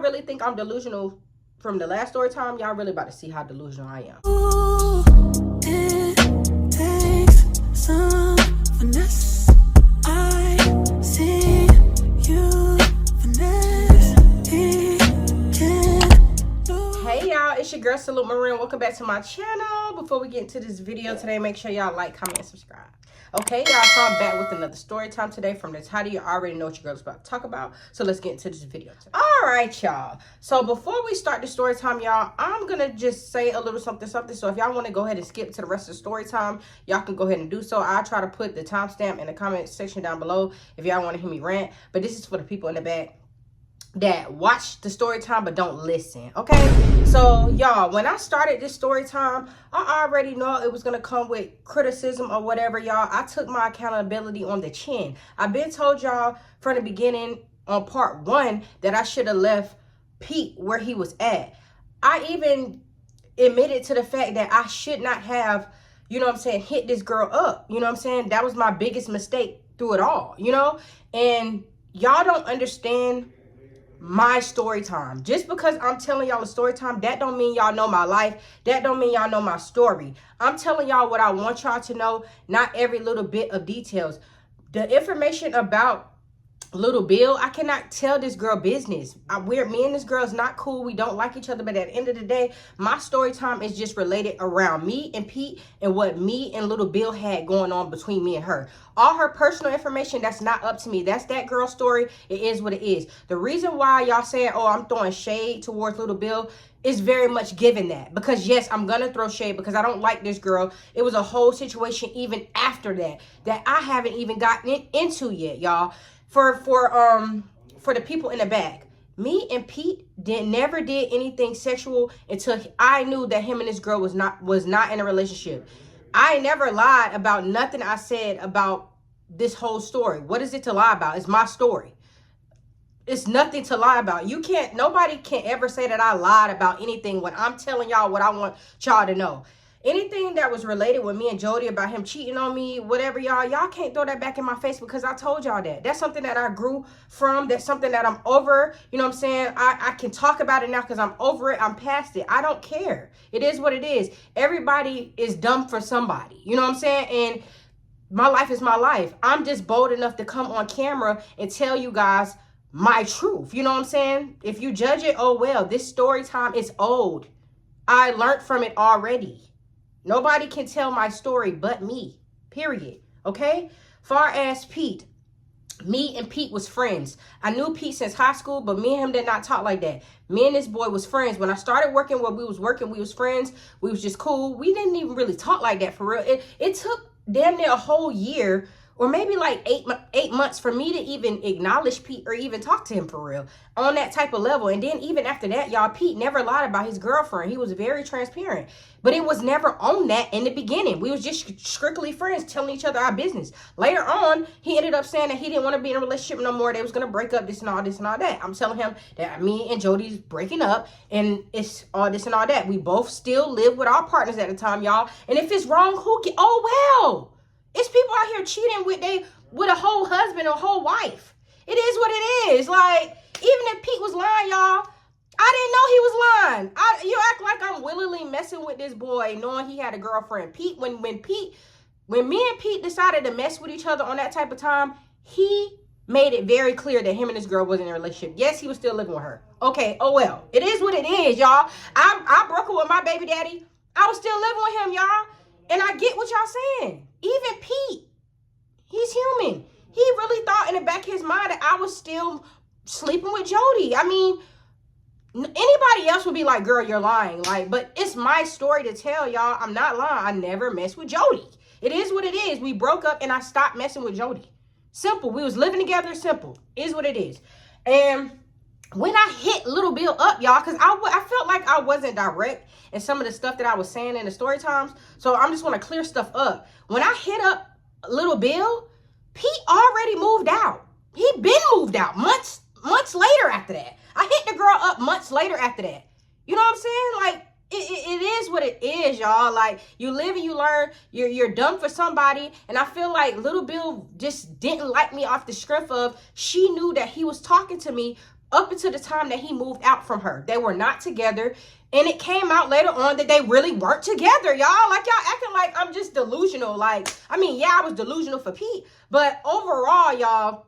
really think I'm delusional from the last story time, y'all really about to see how delusional I am. Ooh, it takes some finesse. I see you finesse. He can lose. Hey y'all, it's your girl Salute Marin. Welcome back to my channel. Before we get into this video today, make sure y'all like, comment, and subscribe. Okay, y'all, so I'm back with another story time today. From the title, you already know what your girl's about to talk about. So let's get into this video today. All right, y'all. So before we start the story time, y'all, I'm going to just say a little something. So if y'all want to go ahead and skip to the rest of the story time, y'all can go ahead and do so. I'll try to put the timestamp in the comment section down below if y'all want to hear me rant. But this is for the people in the back that watch the story time but don't listen. Okay, so y'all, when I started this story time, I already know it was gonna come with criticism or whatever, y'all. I took my accountability on the chin. I've been told y'all from the beginning on part 1 that I should have left Pete where he was at. I even admitted to the fact that I should not have, you know what I'm saying, hit this girl up. You know what I'm saying? That was my biggest mistake through it all, you know? And y'all don't understand my story time. Just because I'm telling y'all a story time, that don't mean y'all know my life. That don't mean y'all know my story. I'm telling y'all what I want y'all to know, not every little bit of details. The information about Little Bill, I cannot tell this girl business. Me and this girl is not cool. We don't like each other. But at the end of the day, my story time is just related around me and Pete and what me and Little Bill had going on between me and her. All her personal information, that's not up to me. That's that girl's story. It is what it is. The reason why y'all saying, oh, I'm throwing shade towards Little Bill is very much given that. Because yes, I'm going to throw shade because I don't like this girl. It was a whole situation even after that I haven't even gotten into yet, y'all. For the people in the back, me and Pete never did anything sexual until I knew that him and this girl was not in a relationship. I never lied about nothing I said about this whole story. What is it to lie about? It's my story. It's nothing to lie about. Nobody can ever say that I lied about anything when I'm telling y'all what I want y'all to know. Anything that was related with me and Jody about him cheating on me, whatever, y'all can't throw that back in my face because I told y'all that. That's something that I grew from. That's something that I'm over. You know what I'm saying? I can talk about it now because I'm over it. I'm past it. I don't care. It is what it is. Everybody is dumb for somebody. You know what I'm saying? And my life is my life. I'm just bold enough to come on camera and tell you guys my truth. You know what I'm saying? If you judge it, oh well. This story time is old. I learned from it already. Nobody can tell my story but me, period, okay? Far as Pete, me and Pete was friends. I knew Pete since high school, but me and him did not talk like that. Me and this boy was friends. When I started working where we was working, we was friends. We was just cool. We didn't even really talk like that for real. It took damn near a whole year or maybe like eight months for me to even acknowledge Pete or even talk to him for real on that type of level. And then even after that, y'all, Pete never lied about his girlfriend. He was very transparent, but it was never on that in the beginning. We was just strictly friends telling each other our business. Later on, he ended up saying that he didn't want to be in a relationship no more. They was going to break up, this and all that. I'm telling him that me and Jody's breaking up and it's all this and all that. We both still live with our partners at the time, y'all. And if it's wrong, oh well. It's people out here cheating with a whole husband or whole wife. It is what it is. Like, even if Pete was lying, y'all, I didn't know he was lying. You act like I'm willingly messing with this boy knowing he had a girlfriend. Pete, when me and Pete decided to mess with each other on that type of time, he made it very clear that him and this girl wasn't in a relationship. Yes, he was still living with her. Okay, oh well. It is what it is, y'all. I broke up with my baby daddy. I was still living with him, y'all. And I get what y'all saying. Even Pete, he's human. He really thought in the back of his mind that I was still sleeping with Jody. I mean, anybody else would be like, girl, you're lying. Like, but it's my story to tell, y'all. I'm not lying. I never messed with Jody. It is what it is. We broke up and I stopped messing with Jody. Simple. We was living together. Simple. Is what it is. And when I hit Little Bill up, y'all, because I felt like I wasn't direct in some of the stuff that I was saying in the story times. So I'm just want to clear stuff up. When I hit up Little Bill, Pete already moved out. He been moved out months later after that. I hit the girl up months later after that. You know what I'm saying? Like, it is what it is, y'all. Like, you live and you learn. You're dumb for somebody. And I feel like Little Bill just didn't like me off the strength of she knew that he was talking to me up until the time that he moved out from her. They were not together. And it came out later on that they really weren't together, y'all. Like, y'all acting like I'm just delusional. Like, I mean, yeah, I was delusional for Pete. But overall, y'all,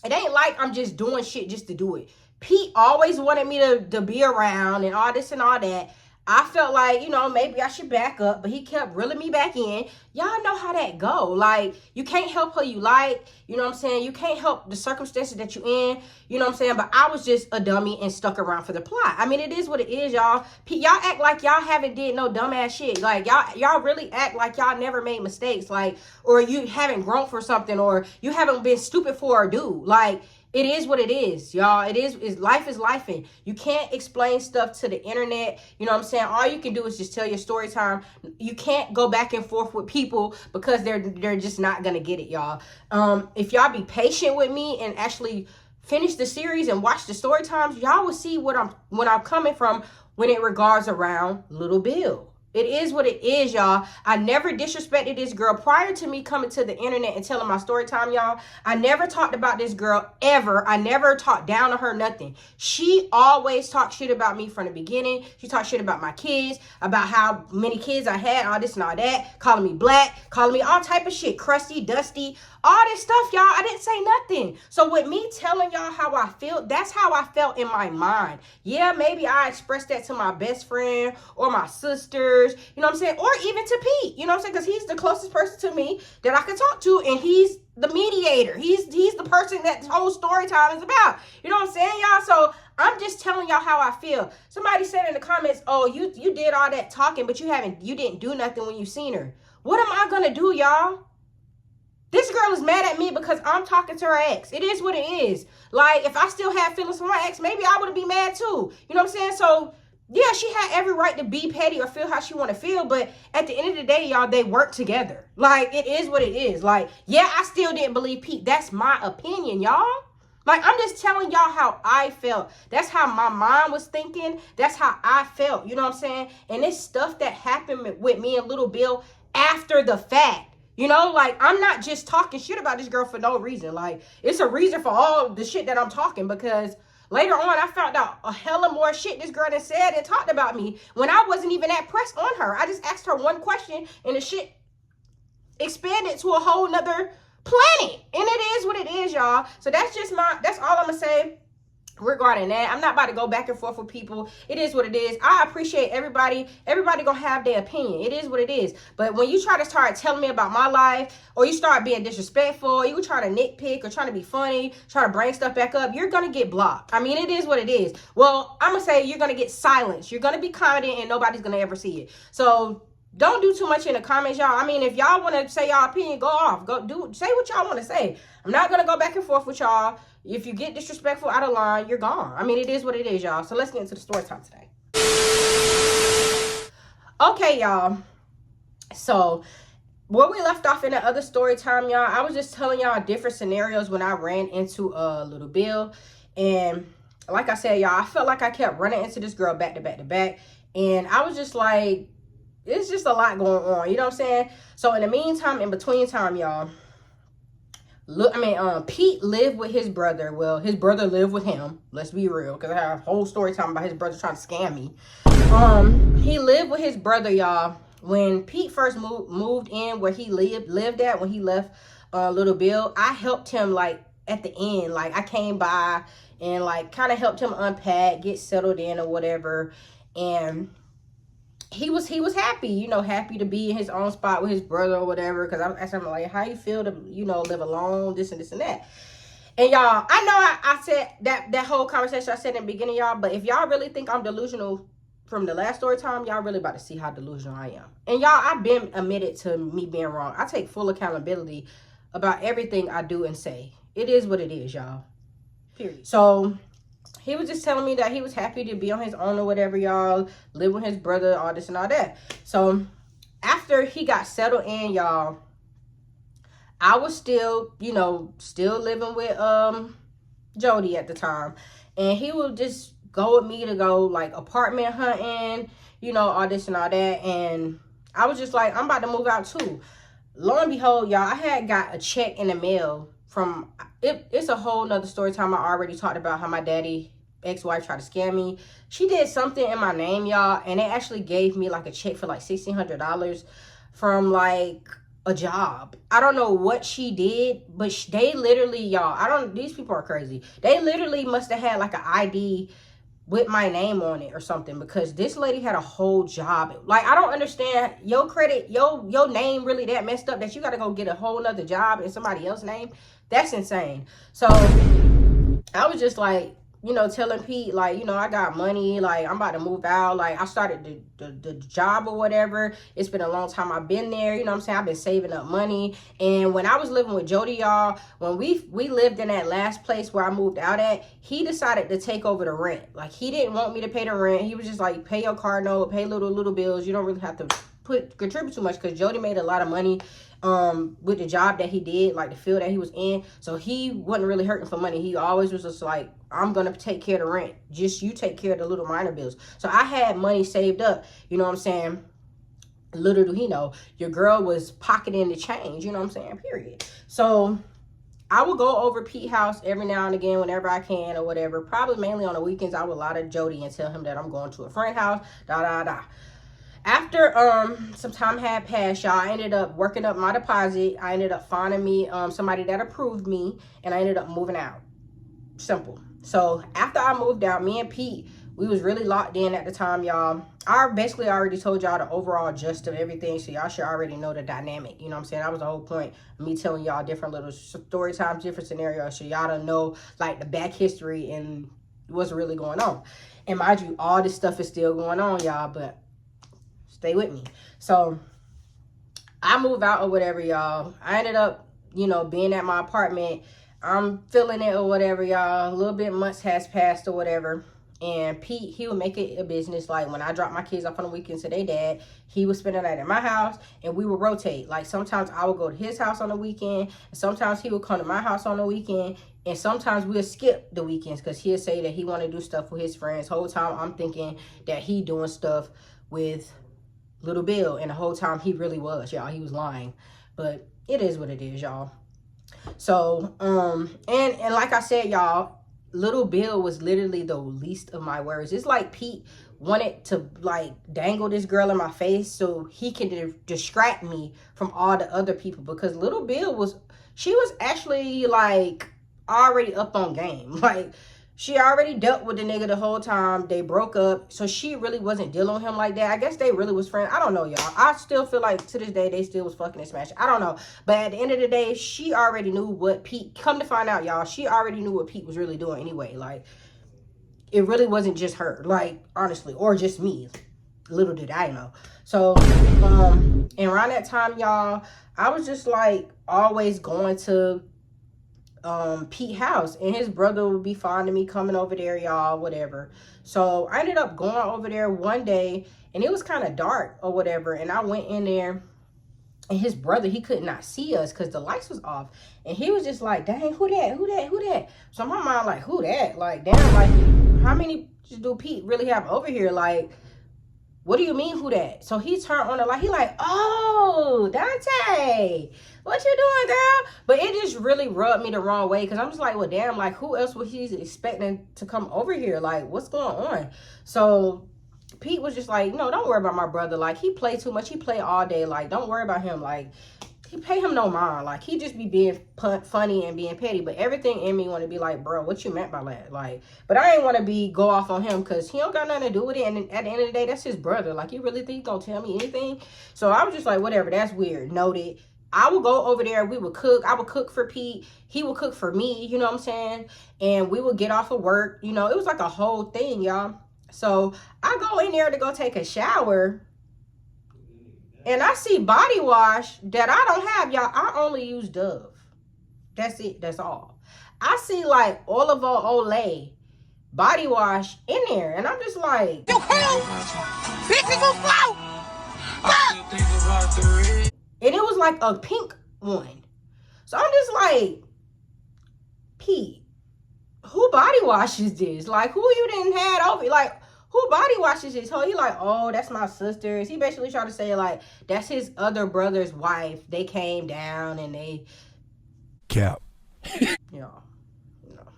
it ain't like I'm just doing shit just to do it. Pete always wanted me to be around and all this and all that. I felt like, you know, maybe I should back up, but he kept reeling me back in. Y'all know how that go. Like, you can't help who you like. You know what I'm saying? You can't help the circumstances that you in. You know what I'm saying? But I was just a dummy and stuck around for the plot. I mean, it is what it is, y'all. Y'all act like y'all haven't did no dumbass shit. Like, y'all really act like y'all never made mistakes. Like, or you haven't grown for something, or you haven't been stupid for a dude. Like, it is what it is, y'all. Life is life, and you can't explain stuff to the internet. You know what I'm saying? All you can do is just tell your story time. You can't go back and forth with people because they're just not gonna get it, y'all. If y'all be patient with me and actually finish the series and watch the story times, y'all will see what I'm coming from when it regards around Little Bill. It is what it is, y'all. I never disrespected this girl prior to me coming to the internet and telling my story time, y'all. I never talked about this girl ever. I never talked down to her, nothing. She always talked shit about me from the beginning. She talked shit about my kids, about how many kids I had, all this and all that, calling me black, calling me all type of shit, crusty, dusty, all this stuff, y'all. I didn't say nothing. So with me telling y'all how I feel, that's how I felt in my mind. Yeah, maybe I expressed that to my best friend or my sisters, you know what I'm saying? Or even to Pete, you know what I'm saying? Because he's the closest person to me that I can talk to, and he's the mediator. He's the person that this whole story time is about. You know what I'm saying, y'all? So I'm just telling y'all how I feel. Somebody said in the comments, oh, you did all that talking, but you didn't do nothing when you seen her. What am I gonna do, y'all? This girl is mad at me because I'm talking to her ex. It is what it is. Like, if I still had feelings for my ex, maybe I would be mad too. You know what I'm saying? So, yeah, she had every right to be petty or feel how she want to feel. But at the end of the day, y'all, they work together. Like, it is what it is. Like, yeah, I still didn't believe Pete. That's my opinion, y'all. Like, I'm just telling y'all how I felt. That's how my mind was thinking. That's how I felt. You know what I'm saying? And it's stuff that happened with me and Little Bill after the fact. You know, like, I'm not just talking shit about this girl for no reason. Like, it's a reason for all the shit that I'm talking, because later on, I found out a hella more shit this girl done said and talked about me when I wasn't even that pressed on her. I just asked her one question, and the shit expanded to a whole nother planet. And it is what it is, y'all. So that's all I'm gonna say regarding that. I'm not about to go back and forth with people. It is what it is. I appreciate everybody. Everybody gonna have their opinion. It is what it is. But when you try to start telling me about my life, or you start being disrespectful, you try to nitpick or trying to be funny, try to bring stuff back up, you're gonna get blocked. I mean, it is what it is. Well, I'm gonna say you're gonna get silenced. You're gonna be commenting and nobody's gonna ever see it. So don't do too much in the comments, y'all. I mean, if y'all want to say y'all opinion, go off. Say what y'all want to say. I'm not going to go back and forth with y'all. If you get disrespectful out of line, you're gone. I mean, it is what it is, y'all. So let's get into the story time today. Okay, y'all. So where we left off in the other story time, y'all, I was just telling y'all different scenarios when I ran into Little Bill. And like I said, y'all, I felt like I kept running into this girl back to back to back. And I was just like, it's just a lot going on. You know what I'm saying? So in the meantime, in between time, y'all, Pete lived with his brother. Well, his brother lived with him. Let's be real, because I have a whole story talking about his brother trying to scam me. He lived with his brother, y'all. When Pete first moved in where he lived at, when he left Little Bill, I helped him, like, at the end. Like, I came by and, like, kind of helped him unpack, get settled in or whatever. And he was happy, you know, happy to be in his own spot with his brother or whatever. Because I asked him, like, how you feel to, you know, live alone, this and this and that. And y'all, I know I said that whole conversation I said in the beginning, y'all. But if y'all really think I'm delusional from the last story time, y'all really about to see how delusional I am. And y'all, I've been admitted to me being wrong. I take full accountability about everything I do and say. It is what it is, y'all. Period. So he was just telling me that he was happy to be on his own or whatever, y'all. Live with his brother, all this and all that. So after he got settled in, y'all, I was still, you know, still living with Jody at the time. And he would just go with me to go, like, apartment hunting, you know, all this and all that. And I was just like, I'm about to move out too. Lo and behold, y'all, I had got a check in the mail it's a whole nother story time. I already talked about how my daddy ex-wife tried to scam me. She did something in my name, y'all, and they actually gave me like a check for like $1,600 from like a job. I don't know what she did, but they literally, y'all, these people are crazy. They literally must have had like an ID with my name on it or something, because this lady had a whole job. Like, I don't understand, your credit, your name really that messed up that you got to go get a whole nother job in somebody else's name? That's insane. So I was just like, you know, telling Pete, like, you know, I got money, like, I'm about to move out. Like, I started the job or whatever. It's been a long time I've been there. You know what I'm saying? I've been saving up money. And when I was living with Jody, y'all, when we lived in that last place where I moved out at, he decided to take over the rent. Like, he didn't want me to pay the rent. He was just like, pay your car note, pay little bills. You don't really have to contribute too much, because Jody made a lot of money with the job that he did, like the field that he was in. So he wasn't really hurting for money. He always was just like, I'm gonna take care of the rent, just you take care of the little minor bills. So I had money saved up, you know what I'm saying? Little do he know, your girl was pocketing the change, you know what I'm saying, period. So I will go over Pete's house every now and again whenever I can or whatever. Probably mainly on the weekends. I would lie to Jody and tell him that I'm going to a friend's house, After some time had passed, y'all, I ended up working up my deposit. I ended up finding me somebody that approved me, and I ended up moving out. Simple. So after I moved out, me and Pete, we was really locked in at the time, y'all. I basically already told y'all the overall gist of everything, so y'all should already know the dynamic. You know what I'm saying? That was the whole point of me telling y'all different little story times, different scenarios, so y'all don't know like the back history and what's really going on. And mind you, all this stuff is still going on, y'all, but stay with me. So I moved out or whatever, y'all. I ended up, you know, being at my apartment. I'm feeling it or whatever, y'all. A little bit months has passed or whatever. And Pete, he would make it a business. Like, when I dropped my kids off on the weekends to their dad, he would spend the night at my house, and we would rotate. Like, sometimes I would go to his house on the weekend, and sometimes he would come to my house on the weekend, and sometimes we'll skip the weekends because he'll say that he want to do stuff with his friends. Whole time I'm thinking that he doing stuff with Little Bill, and the whole time he really was, y'all. He was lying, but it is what it is, y'all. So and like I said, y'all, Little Bill was literally the least of my worries. It's like Pete wanted to like dangle this girl in my face so he can distract me from all the other people, because Little Bill she was actually like already up on game. Like, she already dealt with the nigga the whole time. They broke up, so she really wasn't dealing with him like that. I guess they really was friends. I don't know, y'all. I still feel like to this day they still was fucking and smashing. I don't know. But at the end of the day, she already knew what Pete, come to find out, y'all, she already knew what Pete was really doing anyway. Like, it really wasn't just her, like, honestly, or just me. Little did I know. So, and around that time, y'all, I was just like always going to Pete's house, and his brother would be fond of me coming over there, y'all, whatever. So I ended up going over there one day, and it was kind of dark or whatever, and I went in there, and his brother, he could not see us because the lights was off, and he was just like, dang, who that? So my mind like, who that? Like, damn, like, how many do Pete really have over here? Like, what do you mean, who that? So he turned on the light. He like, oh, Dante, what you doing, girl? But it just really rubbed me the wrong way, because I'm just like, well, damn, like, who else was he expecting to come over here? Like, what's going on? So Pete was just like, no, don't worry about my brother. Like, he play too much. He play all day. Like, don't worry about him. Like, he pay him no mind. Like, he just be being funny and being petty. But everything in me want to be like, bro, what you meant by that? Like, but I ain't want to go off on him because he don't got nothing to do with it. And at the end of the day, that's his brother. Like, you really think he gonna tell me anything? So I was just like, whatever, that's weird. Noted. I would go over there. We would cook. I would cook for Pete. He would cook for me. You know what I'm saying? And we would get off of work. You know, it was like a whole thing, y'all. So I go in there to go take a shower, and I see body wash that I don't have, y'all. I only use Dove. That's it. That's all. I see like Olive Olay body wash in there, and I'm just like, you cool? Bitches will flow. And it was like a pink one. So I'm just like, Pete, who body washes this? Like, who you didn't have over? Like, who body washes this? He like, oh, that's my sister's. He basically tried to say, like, that's his other brother's wife. They came down and they... Cap. You know, you know.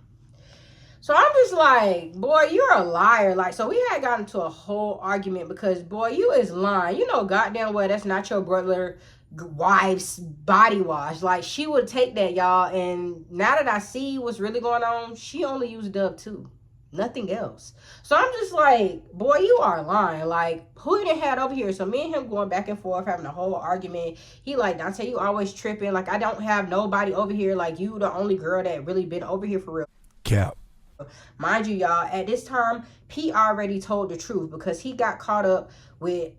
So I'm just like, boy, you're a liar. Like, so we had gotten into a whole argument because, boy, you is lying. You know, goddamn well, that's not your brother wife's body wash. Like, she would take that, y'all. And now that I see what's really going on, she only used Dove too. Nothing else. So I'm just like, boy, you are lying. Like, who you done had over here? So me and him going back and forth, having a whole argument. He like, Dante, you always tripping. Like, I don't have nobody over here. Like, you the only girl that really been over here for real. Cap. Mind you, y'all, at this time, Pete already told the truth because he got caught up with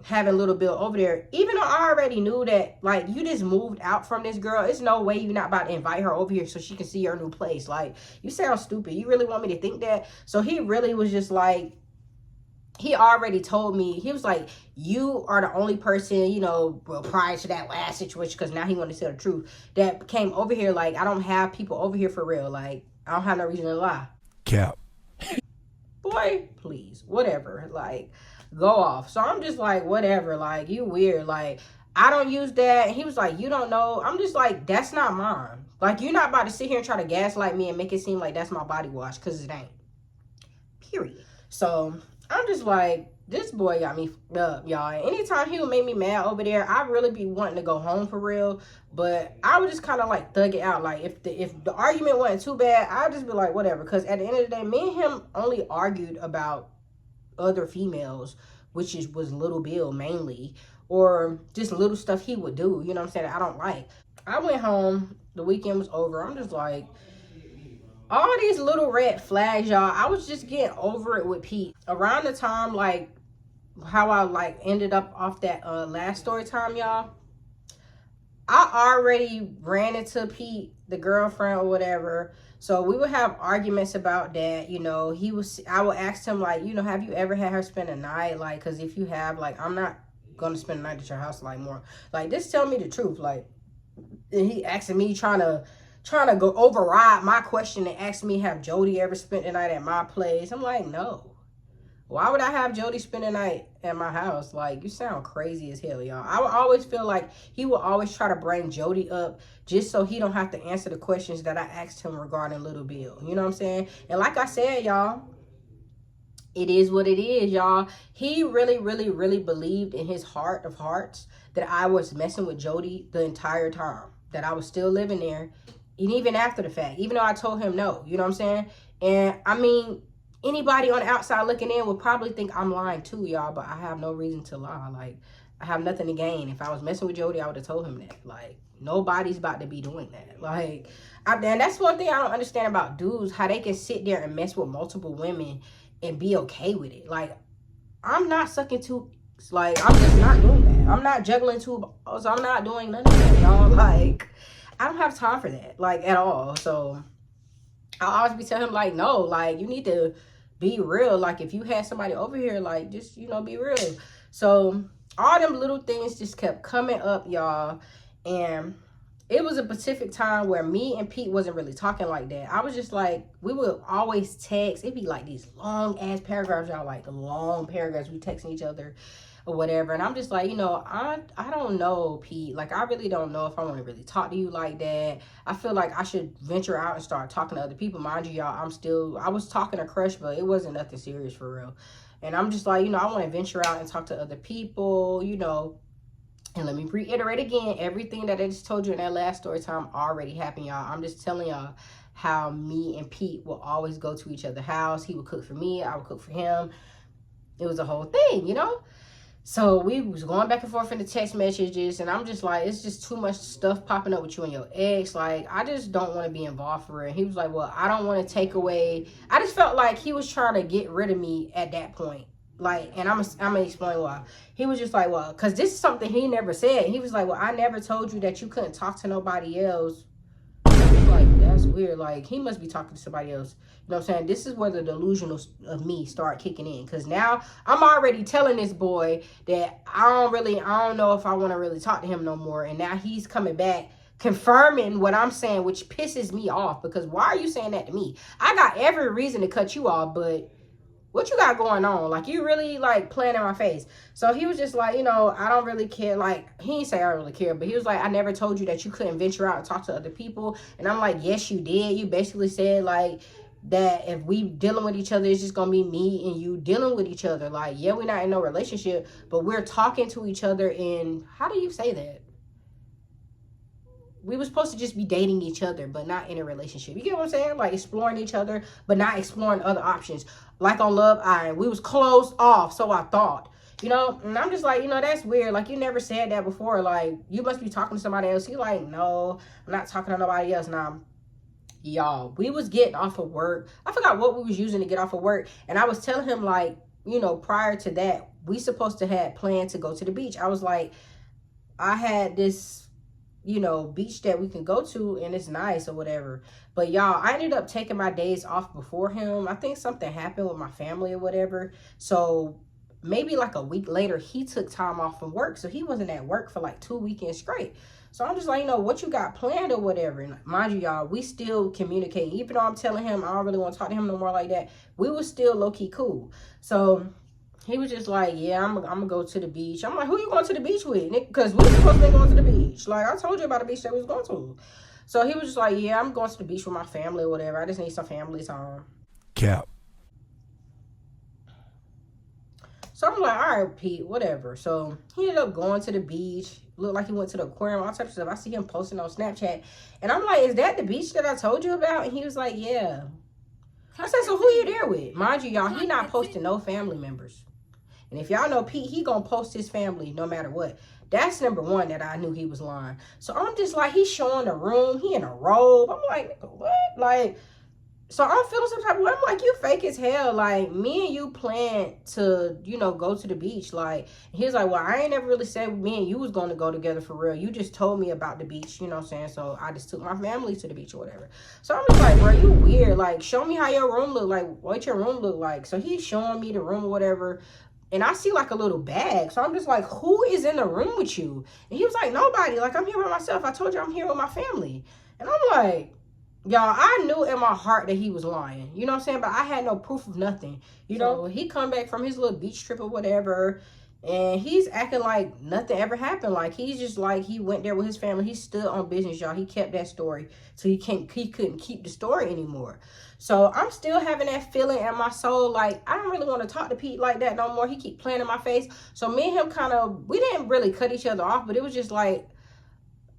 having Little Bill over there. Even though I already knew that, like, you just moved out from this girl. It's no way you're not about to invite her over here so she can see your new place. Like, you sound stupid. You really want me to think that? So he really was just like, he already told me, he was like, you are the only person, you know, well, prior to that last situation, because now he wanted to tell the truth, that came over here. Like, I don't have people over here for real. Like, I don't have no reason to lie. Cap. Boy, please, whatever. Like, go off. So I'm just like, whatever. Like, you weird. Like, I don't use that. And he was like, you don't know. I'm just like, that's not mine. Like, you're not about to sit here and try to gaslight me and make it seem like that's my body wash, because it ain't. Period. So I'm just like, this boy got me up, y'all. Anytime he would make me mad over there, I really be wanting to go home for real. But I would just kind of like thug it out. Like, if the argument wasn't too bad, I'd just be like, whatever. Because at the end of the day, me and him only argued about other females, which was Little Bill mainly, or just little stuff he would do. You know what I'm saying? I don't like. I went home. The weekend was over. I'm just like, all these little red flags, y'all. I was just getting over it with Pete. Around the time, like, how I, like, ended up off that last story time, y'all, I already ran into Pete, the girlfriend or whatever. So we would have arguments about that. You know, I would ask him, like, you know, have you ever had her spend a night? Like, because if you have, like, I'm not going to spend a night at your house, like, more. Like, just tell me the truth. Like, and he asking me, trying to go override my question and ask me, have Jody ever spent the night at my place? I'm like, no. Why would I have Jody spend the night at my house? Like, you sound crazy as hell, y'all. I would always feel like he would always try to bring Jody up just so he don't have to answer the questions that I asked him regarding Little Bill. You know what I'm saying? And like I said, y'all, it is what it is, y'all. He really, really, really believed in his heart of hearts that I was messing with Jody the entire time, that I was still living there. And even after the fact, even though I told him no, you know what I'm saying? And I mean, anybody on the outside looking in would probably think I'm lying too, y'all, but I have no reason to lie. Like, I have nothing to gain. If I was messing with Jody, I would have told him that. Like, nobody's about to be doing that. Like, and that's one thing I don't understand about dudes, how they can sit there and mess with multiple women and be okay with it. Like, I'm not sucking two, like, I'm just not doing that. I'm not juggling two balls. I'm not doing none of that, y'all. Like, I don't have time for that, like, at all. So I'll always be telling him, like, no, like, you need to be real. Like, if you had somebody over here, like, just, you know, be real. So all them little things just kept coming up, y'all. And it was a specific time where me and Pete wasn't really talking like that. I was just like, we would always text. It'd be like these long ass paragraphs, y'all, like the long paragraphs we texting each other or whatever. And I'm just like, you know, I don't know, Pete. Like, I really don't know if I want to really talk to you like that. I feel like I should venture out and start talking to other people. Mind you, y'all, I was talking to Crush, but it wasn't nothing serious for real. And I'm just like, you know, I want to venture out and talk to other people, you know. And let me reiterate again, everything that I just told you in that last story time already happened, y'all. I'm just telling y'all how me and Pete will always go to each other's house. He would cook for me, I would cook for him. It was a whole thing, you know. So we was going back and forth in the text messages, and I'm just like, it's just too much stuff popping up with you and your ex. Like, I just don't want to be involved for it. He was like, well, I don't want to take away. I just felt like he was trying to get rid of me at that point. Like, and I'm gonna explain why. He was just like, well, because this is something he never said. He was like, well, I never told you that you couldn't talk to nobody else. I was like, that's weird. Like, he must be talking to somebody else. You know what I'm saying? This is where the delusional of me start kicking in. Because now I'm already telling this boy that I don't know if I want to really talk to him no more. And now he's coming back confirming what I'm saying, which pisses me off. Because why are you saying that to me? I got every reason to cut you off, but what you got going on? Like, you really, like, playing in my face. So he was just like, you know, I don't really care. Like, he didn't say I don't really care, but he was like, I never told you that you couldn't venture out and talk to other people. And I'm like, yes, you did. You basically said, like, that if we dealing with each other, it's just gonna be me and you dealing with each other. Like, yeah, we're not in no relationship, but we're talking to each other. And how do you say that? We were supposed to just be dating each other, but not in a relationship. You get what I'm saying? Like, exploring each other, but not exploring other options. Like on Love Island, we was closed off, so I thought. You know, and I'm just like, you know, that's weird. Like, you never said that before. Like, you must be talking to somebody else. He like, no, I'm not talking to nobody else. Nah, y'all, we was getting off of work. I forgot what we was using to get off of work. And I was telling him, like, you know, prior to that, we supposed to have planned to go to the beach. I was like, I had this, you know, beach that we can go to and it's nice or whatever. But y'all, I ended up taking my days off before him. I think something happened with my family or whatever. So maybe like a week later, he took time off from work. So he wasn't at work for like 2 weekends straight. So I'm just like, you know, what you got planned or whatever. And mind you, y'all, we still communicate. Even though I'm telling him I don't really want to talk to him no more like that, we were still low-key cool. So he was just like, yeah, I'm gonna go to the beach. I'm like, who you going to the beach with? Because we were supposed to be going to the beach. Like, I told you about the beach that we was going to. So he was just like, yeah, I'm going to the beach with my family or whatever. I just need some family time. Cap. So I'm like, all right, Pete, whatever. So he ended up going to the beach. Looked like he went to the aquarium, all types of stuff. I see him posting on Snapchat. And I'm like, is that the beach that I told you about? And he was like, yeah. I said, so who you there with? Mind you, y'all, he not posting no family members. And if y'all know Pete, he gonna post his family no matter what. That's number one that I knew he was lying. So I'm just like, he's showing the room. He in a robe. I'm like, what? Like, so I'm feeling some type of way. I'm like, you fake as hell. Like, me and you planned to, you know, go to the beach. Like, he was like, well, I ain't never really said me and you was going to go together for real. You just told me about the beach, you know what I'm saying? So I just took my family to the beach or whatever. So I'm just like, bro, you weird. Like, show me how your room look like. What your room look like. So he's showing me the room or whatever. And I see like a little bag. So I'm just like, who is in the room with you? And he was like, nobody. Like, I'm here with myself. I told you I'm here with my family. And I'm like, y'all, I knew in my heart that he was lying. You know what I'm saying? But I had no proof of nothing. You know, he come back from his little beach trip or whatever. And he's acting like nothing ever happened. Like, he's just like, he went there with his family. He stood on business, y'all. He kept that story. So he couldn't keep the story anymore. So I'm still having that feeling in my soul. Like, I don't really want to talk to Pete like that no more. He keep playing in my face. So me and him kind of, we didn't really cut each other off. But it was just like,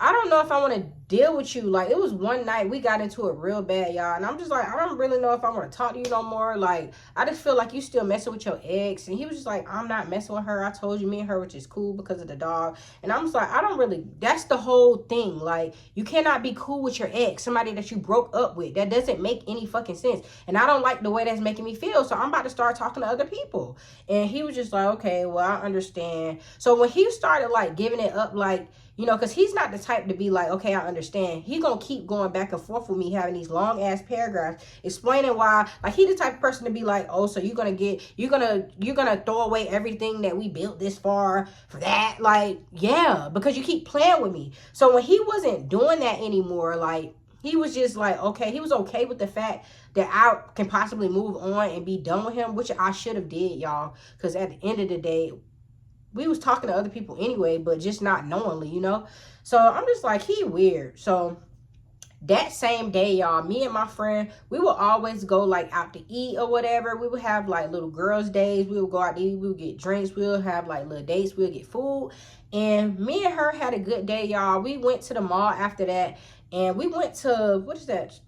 I don't know if I want to deal with you. Like, it was one night we got into it real bad, y'all. And I'm just like, I don't really know if I want to talk to you no more. Like, I just feel like you still messing with your ex. And he was just like, I'm not messing with her. I told you, me and her, which is cool because of the dog. And I'm just like, I don't really, that's the whole thing. Like, you cannot be cool with your ex, somebody that you broke up with. That doesn't make any fucking sense. And I don't like the way that's making me feel. So I'm about to start talking to other people. And he was just like, okay, well, I understand. So when he started like giving it up, like, you know, because he's not the type to be like, okay, I understand. He gonna keep going back and forth with me, having these long ass paragraphs explaining why. Like, he the type of person to be like, oh, so you're gonna throw away everything that we built this far for that? Like, yeah, because you keep playing with me. So when he wasn't doing that anymore, like, he was just like, okay, he was okay with the fact that I can possibly move on and be done with him, which I should have did, y'all. Because at the end of the day, we was talking to other people anyway, but just not knowingly, you know? So I'm just like, he weird. So that same day, y'all, me and my friend, we would always go like out to eat or whatever. We would have like little girls' days. We would go out to eat. We would get drinks. We would have like little dates. We would get food. And me and her had a good day, y'all. We went to the mall after that. And we went to, what is that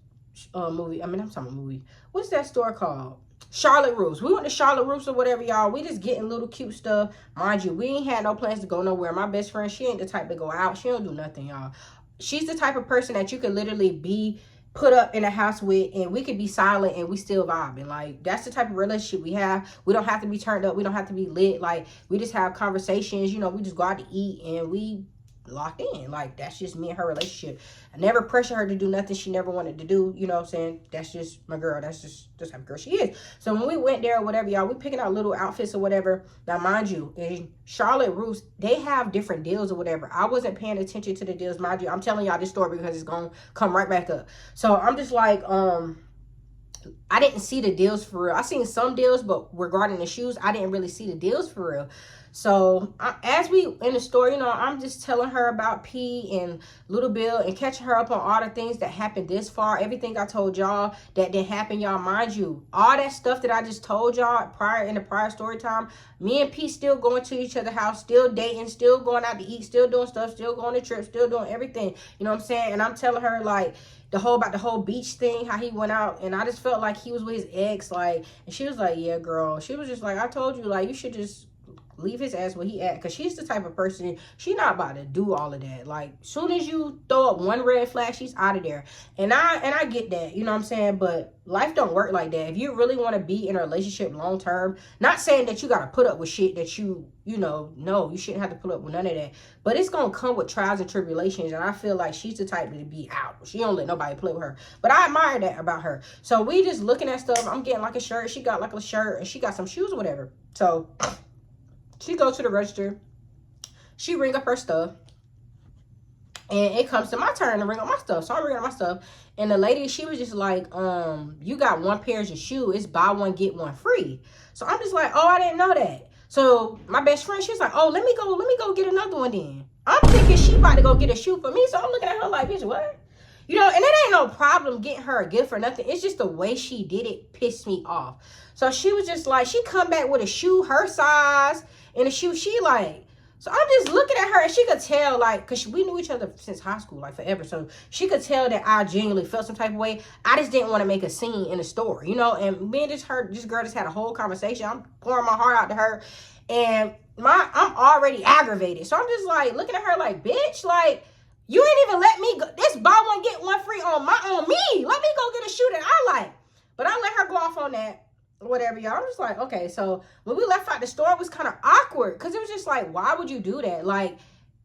movie? I mean, I'm talking movie. What's that store called? Charlotte Russe. We went to Charlotte Russe or whatever, y'all. We just getting little cute stuff. Mind you, we ain't had no plans to go nowhere. My best friend, she ain't the type to go out. She don't do nothing, y'all. She's the type of person that you could literally be put up in a house with, and we could be silent and we still vibing. Like, that's the type of relationship we have. We don't have to be turned up. We don't have to be lit. Like, we just have conversations. You know, we just go out to eat and we locked in. Like, that's just me and her relationship. I never pressure her to do nothing she never wanted to do. You know what I'm saying? That's just my girl. That's just the type of girl she is. So when we went there or whatever, y'all, we picking out little outfits or whatever. Now, mind you, in Charlotte Russe, they have different deals or whatever. I wasn't paying attention to the deals. Mind you, I'm telling y'all this story because it's gonna come right back up. So I'm just like, I didn't see the deals for real. I seen some deals, but regarding the shoes, I didn't really see the deals for real. So as we in the store, you know, I'm just telling her about P and Little Bill and catching her up on all the things that happened this far. Everything I told y'all that didn't happen, y'all. Mind you, all that stuff that I just told y'all in the prior story time, me and P still going to each other's house, still dating, still going out to eat, still doing stuff, still going to trips, still doing everything. You know what I'm saying? And I'm telling her like about the whole beach thing, how he went out, and I just felt like he was with his ex, like, and she was like, yeah, girl. She was just like, I told you, like, you should just leave his ass where he at, because she's the type of person, she not about to do all of that. Like, soon as you throw up one red flag, she's out of there. And I get that, you know what I'm saying, but life don't work like that. If you really want to be in a relationship long term, not saying that you got to put up with shit that you know, no, you shouldn't have to put up with none of that, but it's gonna come with trials and tribulations. And I feel like she's the type to be out. She don't let nobody play with her, but I admire that about her. So we just looking at stuff. I'm getting like a shirt, she got like a shirt, and she got some shoes or whatever. So she goes to the register, she ring up her stuff, and it comes to my turn to ring up my stuff. So I'm ringing up my stuff, and the lady, she was just like, you got one pair of shoes, it's buy one get one free. So I'm just like, oh, I didn't know that. So my best friend, she was like, oh, let me go get another one then. I'm thinking she about to go get a shoe for me. So I'm looking at her like, bitch, what? You know, and it ain't no problem getting her a gift or nothing. It's just the way she did it pissed me off. So she was just like, she come back with a shoe her size and a shoe she like. So I'm just looking at her, and she could tell, like, because we knew each other since high school, like, forever. So she could tell that I genuinely felt some type of way. I just didn't want to make a scene in the store, you know. And me and this girl just had a whole conversation. I'm pouring my heart out to her, and I'm already aggravated. So I'm just, like, looking at her like, bitch, like, you ain't even let me go. This buy one, get one free on me. Let me go get a shoe that I like. But I let her go off on that. Whatever, y'all. I'm just like, okay. So when we left out the store, it was kind of awkward, because it was just like, why would you do that? Like,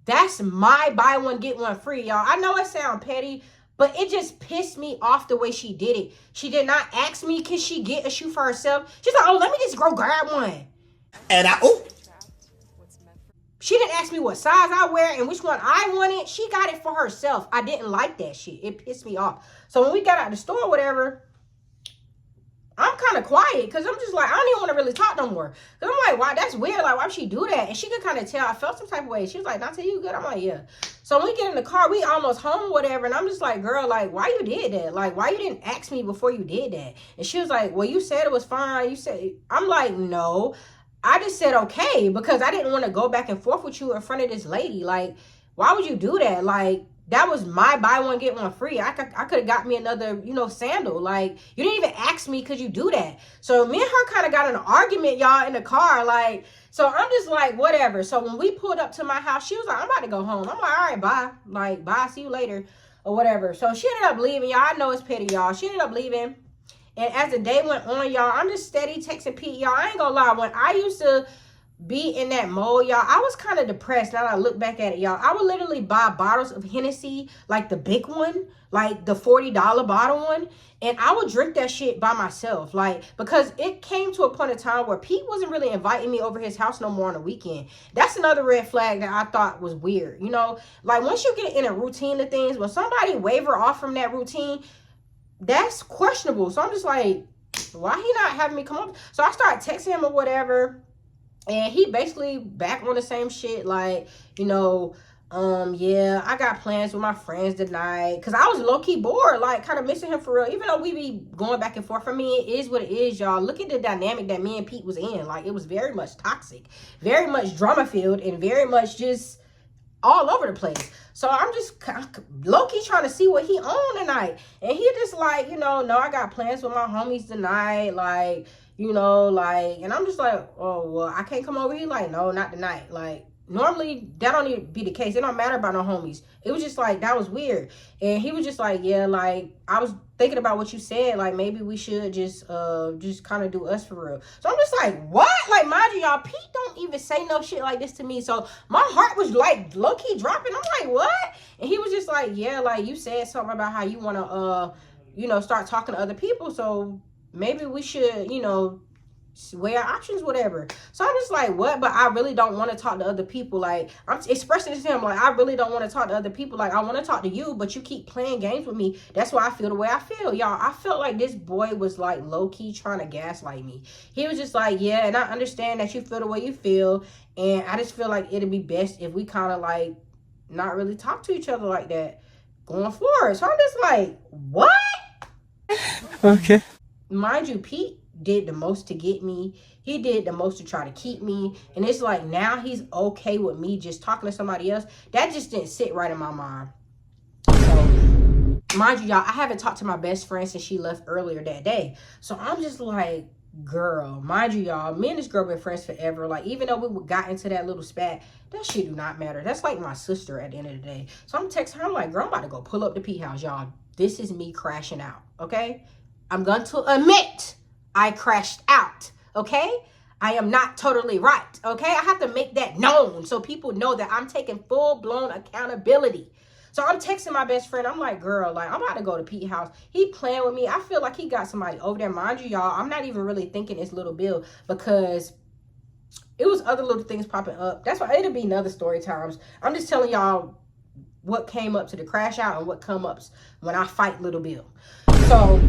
that's my buy one get one free, y'all. I know it sounds petty, but it just pissed me off the way she did it. She did not ask me, can she get a shoe for herself? She's like, oh, let me just go grab one. And she didn't ask me what size I wear and which one I wanted. She got it for herself. I didn't like that shit. It pissed me off. So when we got out of the store or whatever, I'm kind of quiet, because I'm just like, I don't even want to really talk no more. Because I'm like, wow, that's weird. Like, why would she do that? And she could kind of tell I felt some type of way. She was like, not tell you good. I'm like, yeah. So when we get in the car, we almost home or whatever. And I'm just like, girl, like, why you did that? Like, why you didn't ask me before you did that? And she was like, well, you said it was fine. You said, I'm like, no. I just said okay, because I didn't want to go back and forth with you in front of this lady. Like, why would you do that? Like, that was my buy one get one free. I could have got me another, you know, sandal. Like, you didn't even ask me, could you do that? So me and her kind of got in an argument, y'all, in the car. Like, so I'm just like, whatever. So when we pulled up to my house, she was like, I'm about to go home. I'm like, all right, bye. Like, bye, see you later or whatever. So she ended up leaving, y'all. I know it's petty, y'all. She ended up leaving. And as the day went on, y'all, I'm just steady texting Pete, y'all. I ain't gonna lie. When I used to be in that mode, y'all, I was kind of depressed. Now that I look back at it, y'all, I would literally buy bottles of Hennessy, like the big one, like the $40 bottle one, and I would drink that shit by myself, like, because it came to a point in time where Pete wasn't really inviting me over his house no more on the weekend. That's another red flag that I thought was weird, you know. Like, once you get in a routine of things, when somebody waver off from that routine, that's questionable. So I'm just like, why he not having me come up? So I started texting him or whatever, and he basically back on the same shit, like, you know, yeah, I got plans with my friends tonight, because I was low-key bored, like, kind of missing him for real, even though we be going back and forth. For me, it is what it is, y'all. Look at the dynamic that me and Pete was in. Like, it was very much toxic, very much drama-filled, and very much just all over the place. So I'm just low-key trying to see what he on tonight. And he just like, you know, no, I got plans with my homies tonight. Like, you know, like, and I'm just like, oh, well, I can't come over here. Like, no, not tonight. Like, normally that don't even be the case. It don't matter about no homies. It was just like, that was weird. And he was just like, yeah, like, I was thinking about what you said. Like, maybe we should just kind of do us for real. So I'm just like, what? Like, mind you, y'all, Pete don't even say no shit like this to me. So my heart was like low-key dropping. I'm like, what? And he was just like, yeah, like, you said something about how you want to, you know, start talking to other people. So maybe we should, you know, weigh our options, whatever. So I'm just like, what? But I really don't want to talk to other people. Like, I'm expressing this to him, like, I really don't want to talk to other people. Like, I want to talk to you, but you keep playing games with me. That's why I feel the way I feel. Y'all, I felt like this boy was like low-key trying to gaslight me. He was just like, yeah, and I understand that you feel the way you feel, and I just feel like it'd be best if we kind of like not really talk to each other like that going forward. So I'm just like, what? Okay. Mind you, Pete did the most to get me. He did the most to try to keep me. And it's like now he's okay with me just talking to somebody else. That just didn't sit right in my mind. So, mind you, y'all, I haven't talked to my best friend since she left earlier that day. So I'm just like, girl, mind you, y'all, me and this girl been friends forever. Like, even though we got into that little spat, that shit do not matter. That's like my sister at the end of the day. So I'm texting her, I'm like, girl, I'm about to go pull up the Pete house, y'all. This is me crashing out, okay? I'm going to admit I crashed out, okay? I am not totally right, okay? I have to make that known so people know that I'm taking full-blown accountability. So I'm texting my best friend. I'm like, girl, like, I'm about to go to Pete's house. He playing with me. I feel like he got somebody over there. Mind you, y'all, I'm not even really thinking it's little Bill because it was other little things popping up. That's why it'll be another story times. I'm just telling y'all what came up to the crash out and what come up when I fight little Bill. So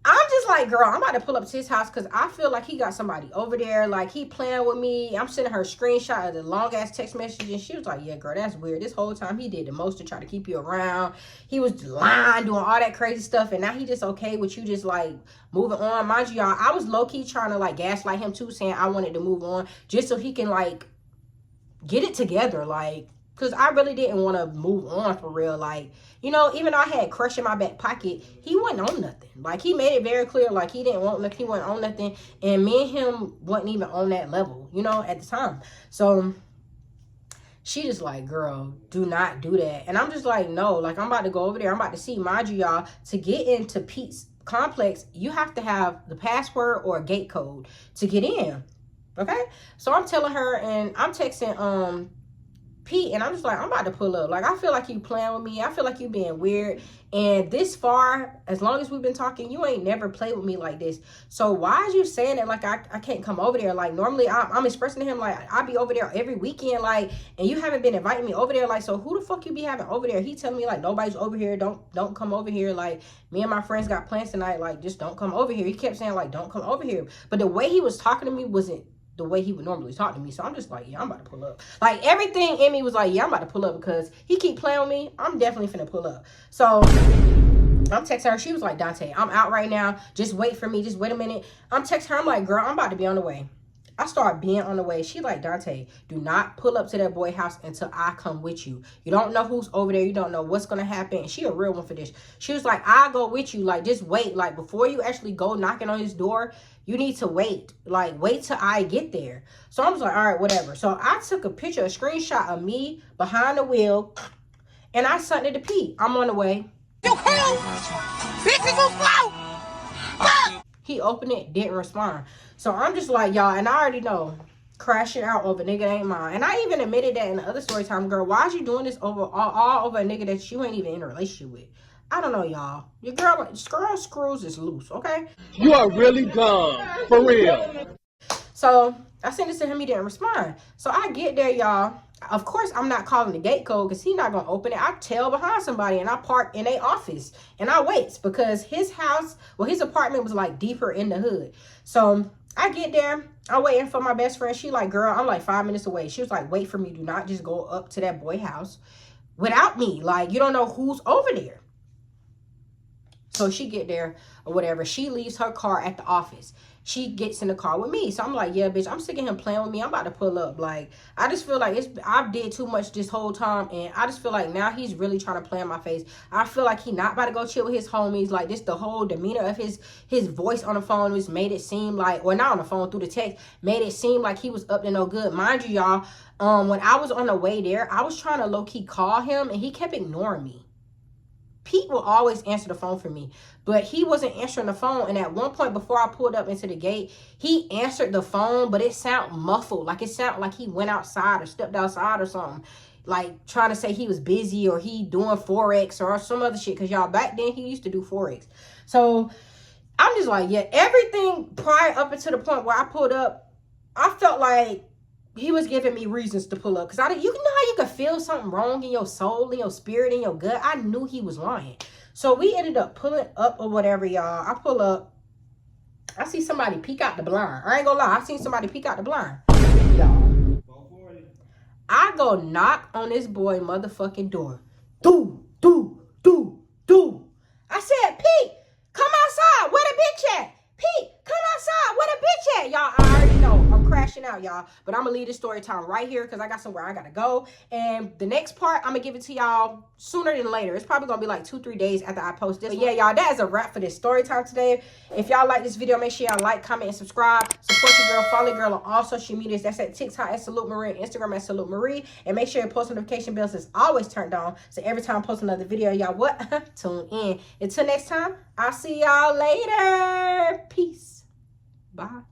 I'm just like, girl, I'm about to pull up to his house because I feel like he got somebody over there. Like, he playing with me. I'm sending her a screenshot of the long-ass text message, and she was like, yeah, girl, that's weird. This whole time, he did the most to try to keep you around. He was lying, doing all that crazy stuff, and now he just okay with you just, like, moving on. Mind you, y'all, I was low-key trying to, like, gaslight him, too, saying I wanted to move on just so he can, like, get it together, like, because I really didn't want to move on for real. Like, you know, even though I had crush in my back pocket, he wasn't on nothing. Like, he made it very clear, like, he didn't want nothing. He wasn't on nothing. And me and him wasn't even on that level, you know, at the time. So she just like, girl, do not do that. And I'm just like, no, like, I'm about to go over there. I'm about to see. Mind you, y'all, to get into Pete's complex, you have to have the password or a gate code to get in. Okay? So I'm telling her, and I'm texting, Pete, and I'm just like, I'm about to pull up. Like, I feel like you playing with me. I feel like you being weird. And this far, as long as we've been talking, you ain't never played with me like this. So why is you saying that like I can't come over there? Like, normally I'm expressing to him like I be over there every weekend, like, and you haven't been inviting me over there. Like, so who the fuck you be having over there? He telling me like nobody's over here. Don't come over here. Like, me and my friends got plans tonight. Like, just don't come over here. He kept saying like don't come over here. But the way he was talking to me wasn't the way he would normally talk to me. So I'm just like, yeah, I'm about to pull up. Like, everything in me was like, yeah, I'm about to pull up because he keep playing with me. I'm definitely finna pull up. So I'm texting her. She was like, Dante, I'm out right now. Just wait for me. Just wait a minute. I'm texting her. I'm like, girl, I'm about to be on the way. I start being on the way. She like, Dante, do not pull up to that boy house until I come with you. You don't know who's over there. You don't know what's going to happen. And she a real one for this. She was like, I'll go with you. Like, just wait. Like, before you actually go knocking on his door, you need to wait. Like, wait till I get there. So I was like, all right, whatever. So I took a picture, a screenshot of me behind the wheel, and I sent it to Pete. I'm on the way. You cool? He opened it, didn't respond. So I'm just like, y'all, and I already know, crashing out over nigga ain't mine. And I even admitted that in the other story time, girl, why is you doing this over all over a nigga that you ain't even in a relationship with? I don't know, y'all. Your girl screws is loose, okay? You are really dumb. For real. So I sent it to him. He didn't respond. So I get there, y'all. Of course, I'm not calling the gate code because he's not going to open it. I tail behind somebody and I park in a office and I wait because his house, well, his apartment was like deeper in the hood. So I get there. I'm waiting for my best friend. She like, girl, I'm like 5 minutes away. She was like, wait for me. Do not just go up to that boy house without me. Like, you don't know who's over there. So she get there or whatever. She leaves her car at the office. She gets in the car with me. So I'm like, yeah, bitch, I'm sick of him playing with me. I'm about to pull up. Like, I just feel like I did too much this whole time. And I just feel like now he's really trying to play in my face. I feel like he not about to go chill with his homies. Like, this, the whole demeanor of his voice on the phone was made it seem like, or not on the phone, through the text, made it seem like he was up to no good. Mind you, y'all, when I was on the way there, I was trying to low-key call him and he kept ignoring me. Pete will always answer the phone for me, but he wasn't answering the phone. And at one point before I pulled up into the gate, he answered the phone, but it sounded muffled. Like, it sounded like he went outside or stepped outside or something. Like, trying to say he was busy or he doing Forex or some other shit. Because, y'all, back then he used to do Forex. So I'm just like, yeah, everything prior up until the point where I pulled up, I felt like he was giving me reasons to pull up. Because you know how you could feel something wrong in your soul, in your spirit, in your gut? I knew he was lying. So we ended up pulling up or whatever, y'all. I pull up. I see somebody peek out the blind. I ain't gonna lie. I seen somebody peek out the blind. Y'all. I go knock on this boy motherfucking door. Do. I said, Pete, come outside. Where the bitch at? Pete, come outside. Where the bitch at? Y'all, I already know. I'm crashing out, y'all. But I'm going to leave this story time right here because I got somewhere I got to go. And the next part, I'm going to give it to y'all sooner than later. It's probably going to be like 2-3 days after I post this. But yeah, y'all, that is a wrap for this story time today. If y'all like this video, make sure y'all like, comment, and subscribe. Support your girl. Follow your girl on all social medias. That's at TikTok at Salute Marie, Instagram at Salute Marie. And make sure your post notification bells is always turned on. So every time I post another video, y'all what? Tune in. Until next time, I'll see y'all later. Peace. Bye.